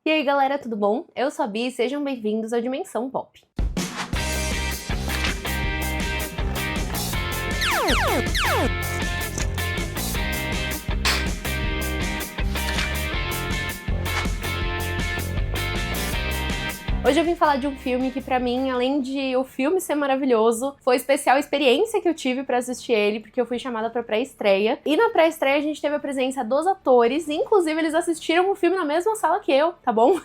E aí galera, tudo bom? Eu sou a Bi e sejam bem-vindos ao Dimensão Pop. Hoje eu vim falar de um filme que pra mim, além de o filme ser maravilhoso, foi especial a experiência que eu tive pra assistir ele, porque eu fui chamada pra pré-estreia. E na pré-estreia a gente teve a presença dos atores, inclusive eles assistiram o filme na mesma sala que eu, tá bom?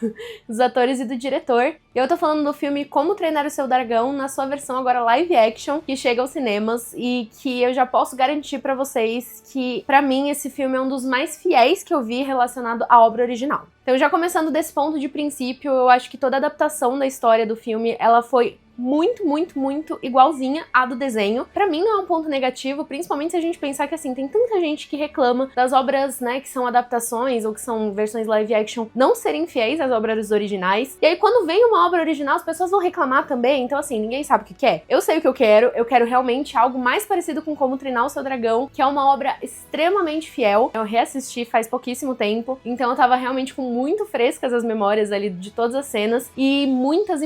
Dos atores e do diretor. E eu tô falando do filme Como Treinar o Seu Dragão, na sua versão agora live action, que chega aos cinemas e que eu já posso garantir pra vocês que, pra mim, esse filme é um dos mais fiéis que eu vi relacionado à obra original. Então, já começando desse ponto de princípio, eu acho que toda a adaptação da história do filme, ela foi muito igualzinha à do desenho. Pra mim não é um ponto negativo, principalmente se a gente pensar que, assim, tem tanta gente que reclama das obras, né, que são adaptações ou que são versões live action não serem fiéis às obras originais. E aí, quando vem uma obra original, as pessoas vão reclamar também. Então, assim, ninguém sabe o que quer. Eu sei o que eu quero realmente algo mais parecido com Como Treinar o Seu Dragão, que é uma obra extremamente fiel. Eu reassisti faz pouquíssimo tempo, então eu tava realmente com muito frescas as memórias ali de todas as cenas, e muitas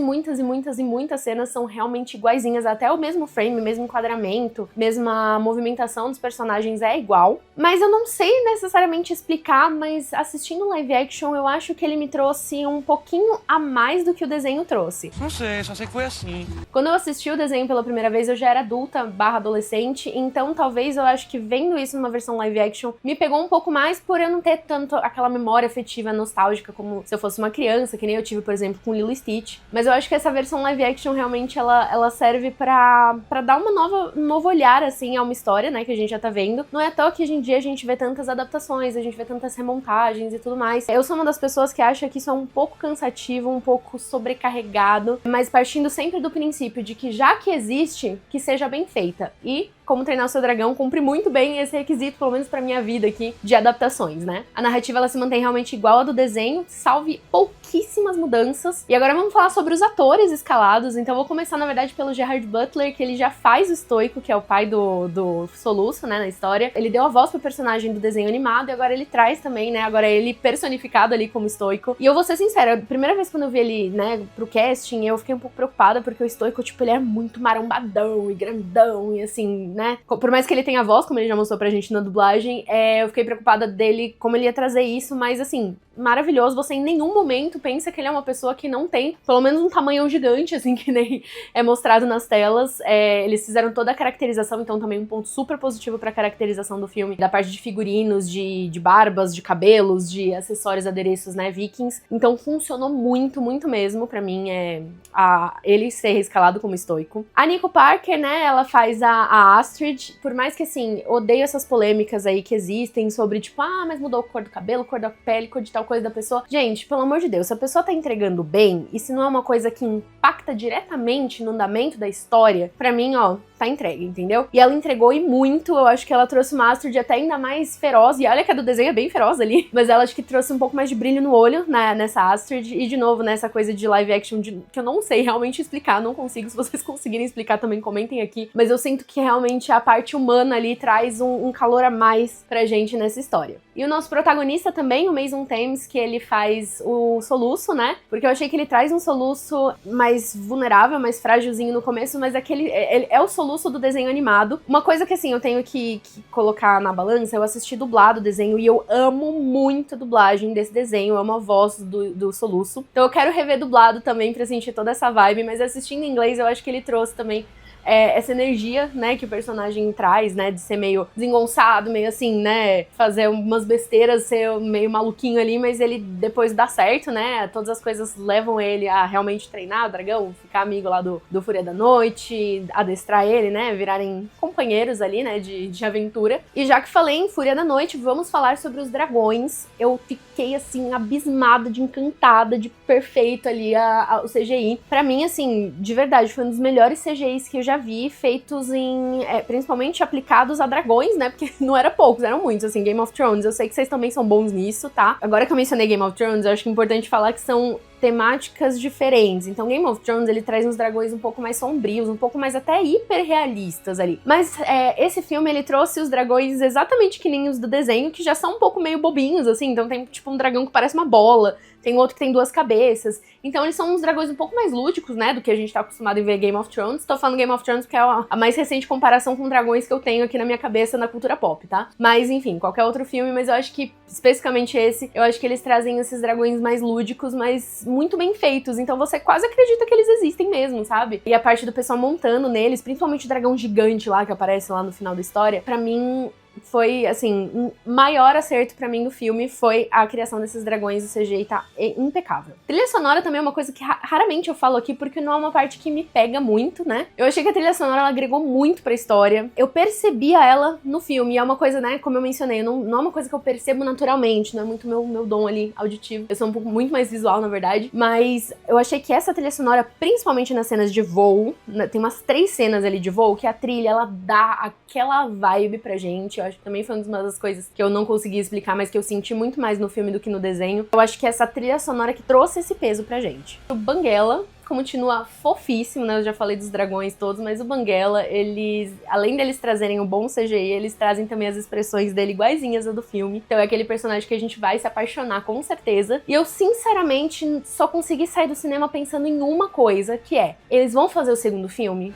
cenas são realmente iguaizinhas, até o mesmo frame, mesmo enquadramento, mesma movimentação dos personagens é igual. Mas eu não sei necessariamente explicar, mas assistindo live action eu acho que ele me trouxe um pouquinho a mais do que o desenho trouxe. Não sei, só sei que foi assim. Quando eu assisti o desenho pela primeira vez, eu já era adulta/adolescente, então talvez eu acho que vendo isso numa versão live action me pegou um pouco mais por eu não ter tanto aquela memória afetiva nostálgica como se eu fosse uma criança, que nem eu tive, por exemplo, com Lilo e Stitch. Mas eu acho que essa versão live action realmente ela serve pra dar um novo olhar, assim, a uma história, né, que a gente já tá vendo. Não é à toa que hoje em dia a gente vê tantas adaptações, a gente vê tantas remontagens e tudo mais. Eu sou uma das pessoas que acha que isso é um pouco cansativo, um pouco sobrecarregado, mas partindo sempre do princípio de que já que existe, que seja bem feita. E Como Treinar o Seu Dragão cumpre muito bem esse requisito, pelo menos pra minha vida aqui, de adaptações, né? A narrativa, ela se mantém realmente igual à do desenho, salve pouquíssimas mudanças. E agora vamos falar sobre os atores escalados, então eu vou começar, na verdade, pelo Gerard Butler, que ele já faz o Stoico, que é o pai do Soluço, né, na história. Ele deu a voz pro personagem do desenho animado, e agora ele traz também, né, agora ele personificado ali como Stoico. E eu vou ser sincera, a primeira vez quando eu vi ele, né, pro casting, eu fiquei um pouco preocupada, porque o Stoico, tipo, ele é muito marombadão e grandão, e assim, né, por mais que ele tenha voz, como ele já mostrou pra gente na dublagem, eu fiquei preocupada dele, como ele ia trazer isso, mas assim, maravilhoso, você em nenhum momento pensa que ele é uma pessoa que não tem, pelo menos um tamanho gigante, assim, que nem é mostrado nas telas. Eles fizeram toda a caracterização, então também um ponto super positivo pra caracterização do filme, da parte de figurinos, de barbas, de cabelos, de acessórios, adereços, né, vikings. Então funcionou muito mesmo pra mim, ele ser escalado como Stoico. A Nico Parker, né, ela faz a Astrid, por mais que, assim, odeio essas polêmicas aí que existem sobre, tipo, mas mudou a cor do cabelo, cor da pele, cor de tal coisa da pessoa. Gente, pelo amor de Deus, se a pessoa tá entregando bem, e se não é uma coisa que impacta diretamente no andamento da história, pra mim, ó, tá entregue, entendeu? E ela entregou e muito, eu acho que ela trouxe uma Astrid até ainda mais feroz, e olha que a do desenho é bem feroz ali, mas ela acho que trouxe um pouco mais de brilho no olho, né, nessa Astrid, e de novo, nessa coisa de live action que eu não sei realmente explicar, não consigo, se vocês conseguirem explicar também comentem aqui, mas eu sinto que realmente a parte humana ali traz um calor a mais pra gente nessa história. E o nosso protagonista também, o Mason Thames, que ele faz o Soluço, né, porque eu achei que ele traz um Soluço mais vulnerável, mais frágilzinho no começo, mas ele é o Soluço do desenho animado. Uma coisa que, assim, eu tenho que colocar na balança, eu assisti dublado o desenho e eu amo muito a dublagem desse desenho, eu amo a voz do Soluço. Então eu quero rever dublado também pra sentir toda essa vibe, mas assistindo em inglês eu acho que ele trouxe também essa energia, né, que o personagem traz, né, de ser meio desengonçado, meio assim, né, fazer umas besteiras, ser meio maluquinho ali, mas ele depois dá certo, né, todas as coisas levam ele a realmente treinar o dragão, ficar amigo lá do Fúria da Noite, adestrar ele, né, virarem companheiros ali, né, de aventura. E já que falei em Fúria da Noite, vamos falar sobre os dragões. Eu fiquei, assim, abismada, encantada, de perfeito ali o CGI. Pra mim, assim, de verdade, foi um dos melhores CGIs que eu já vi, feitos principalmente aplicados a dragões, né, porque não era poucos, eram muitos, assim, Game of Thrones, eu sei que vocês também são bons nisso, tá? Agora que eu mencionei Game of Thrones, eu acho que é importante falar que são temáticas diferentes. Então Game of Thrones, ele traz uns dragões um pouco mais sombrios, um pouco mais até hiperrealistas ali. Mas esse filme, ele trouxe os dragões exatamente que nem os do desenho, que já são um pouco meio bobinhos, assim. Então tem tipo um dragão que parece uma bola, tem outro que tem 2 cabeças. Então eles são uns dragões um pouco mais lúdicos, né, do que a gente tá acostumado em ver Game of Thrones. Tô falando Game of Thrones porque é a mais recente comparação com dragões que eu tenho aqui na minha cabeça na cultura pop, tá? Mas enfim, qualquer outro filme, mas eu acho que, especificamente esse, eu acho que eles trazem esses dragões mais lúdicos, mas muito bem feitos. Então você quase acredita que eles existem mesmo, sabe? E a parte do pessoal montando neles, principalmente o dragão gigante lá, que aparece lá no final da história, pra mim foi, assim, o maior acerto pra mim do filme foi a criação desses dragões, o CGI tá impecável. Trilha sonora também é uma coisa que raramente eu falo aqui, porque não é uma parte que me pega muito, né? Eu achei que a trilha sonora, ela agregou muito pra história. Eu percebia ela no filme, e é uma coisa, né, como eu mencionei, não é uma coisa que eu percebo naturalmente, não é muito meu dom ali, auditivo. Eu sou um pouco muito mais visual, na verdade, mas eu achei que essa trilha sonora, principalmente nas cenas de voo, tem umas 3 cenas ali de voo, que a trilha, ela dá aquela vibe pra gente. Eu acho que também foi uma das coisas que eu não consegui explicar, mas que eu senti muito mais no filme do que no desenho. Eu acho que essa trilha sonora que trouxe esse peso pra gente. O Banguela continua fofíssimo, né? Eu já falei dos dragões todos, mas o Banguela, eles, além deles trazerem o bom CGI, eles trazem também as expressões dele iguaizinhas a do filme. Então é aquele personagem que a gente vai se apaixonar com certeza. E eu, sinceramente, só consegui sair do cinema pensando em uma coisa, que é, eles vão fazer o segundo filme?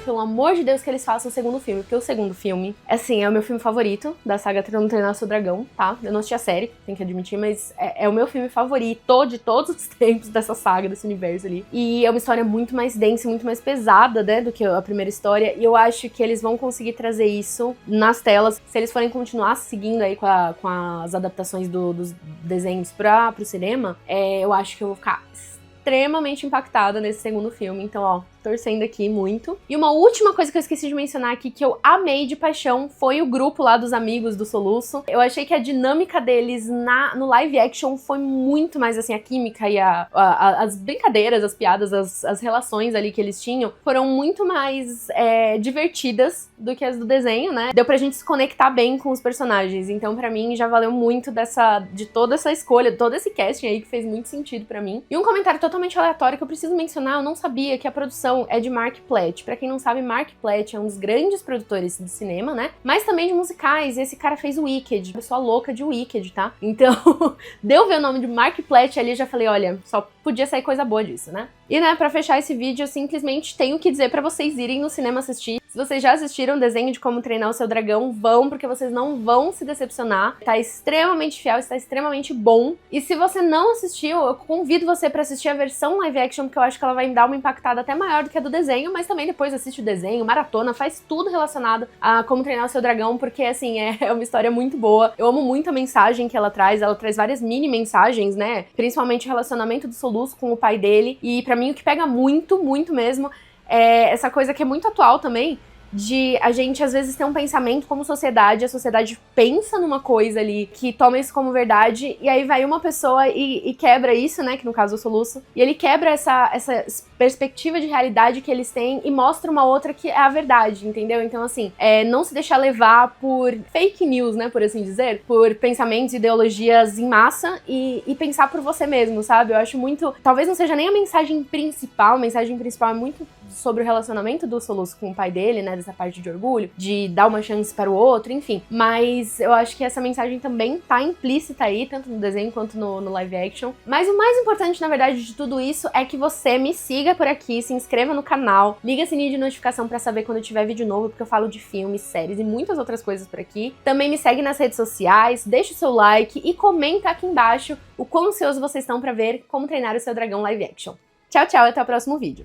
Pelo amor de Deus que eles façam o segundo filme, porque o segundo filme, assim, é o meu filme favorito da saga Como Treinar Seu Dragão, tá? Eu não assisti a série, tenho que admitir, mas é o meu filme favorito de todos os tempos dessa saga, desse universo ali. E é uma história muito mais densa, muito mais pesada, né, do que a primeira história, e eu acho que eles vão conseguir trazer isso nas telas. Se eles forem continuar seguindo aí com as adaptações dos desenhos pro cinema, eu acho que eu vou ficar extremamente impactada nesse segundo filme. Então, ó, torcendo aqui muito. E uma última coisa que eu esqueci de mencionar aqui, que eu amei de paixão, foi o grupo lá dos amigos do Soluço. Eu achei que a dinâmica deles no live action foi muito mais, assim, a química e as brincadeiras, as piadas, as relações ali que eles tinham, foram muito mais divertidas do que as do desenho, né? Deu pra gente se conectar bem com os personagens. Então, pra mim, já valeu muito de toda essa escolha, todo esse casting aí, que fez muito sentido pra mim. E um comentário totalmente aleatório que eu preciso mencionar, eu não sabia que a produção é de Mark Platt. Pra quem não sabe, Mark Platt é um dos grandes produtores de cinema, né? Mas também de musicais. Esse cara fez o Wicked, pessoa louca de Wicked, tá? Então, deu ver o nome de Mark Platt ali, já falei, olha, só podia sair coisa boa disso, né? E, né, pra fechar esse vídeo, eu simplesmente tenho que dizer pra vocês irem no cinema assistir. Se vocês já assistiram o desenho de Como Treinar o Seu Dragão, vão, porque vocês não vão se decepcionar. Tá extremamente fiel, está extremamente bom. E se você não assistiu, eu convido você pra assistir a versão live action, porque eu acho que ela vai me dar uma impactada até maior do que a do desenho, mas também depois assiste o desenho, maratona, faz tudo relacionado a Como Treinar o Seu Dragão, porque, assim, é uma história muito boa. Eu amo muito a mensagem que ela traz várias mini mensagens, né? Principalmente o relacionamento do Soluço com o pai dele. E pra mim o que pega muito, muito mesmo, é essa coisa que é muito atual também, de a gente às vezes ter um pensamento como sociedade, a sociedade pensa numa coisa ali, que toma isso como verdade, e aí vai uma pessoa e quebra isso, né, que no caso é o Soluço, e ele quebra essa perspectiva de realidade que eles têm e mostra uma outra que é a verdade, entendeu? Então, assim, não se deixar levar por fake news, né, por assim dizer, por pensamentos, ideologias em massa e pensar por você mesmo, sabe? Eu acho muito, talvez não seja nem a mensagem principal é muito sobre o relacionamento do Soluço com o pai dele, né, dessa parte de orgulho, de dar uma chance para o outro, enfim. Mas eu acho que essa mensagem também tá implícita aí, tanto no desenho quanto no live action. Mas o mais importante, na verdade, de tudo isso é que você me siga por aqui, se inscreva no canal, liga o sininho de notificação para saber quando eu tiver vídeo novo, porque eu falo de filmes, séries e muitas outras coisas por aqui. Também me segue nas redes sociais, deixa o seu like e comenta aqui embaixo o quão ansioso vocês estão para ver Como Treinar o Seu Dragão live action. Tchau, tchau e até o próximo vídeo.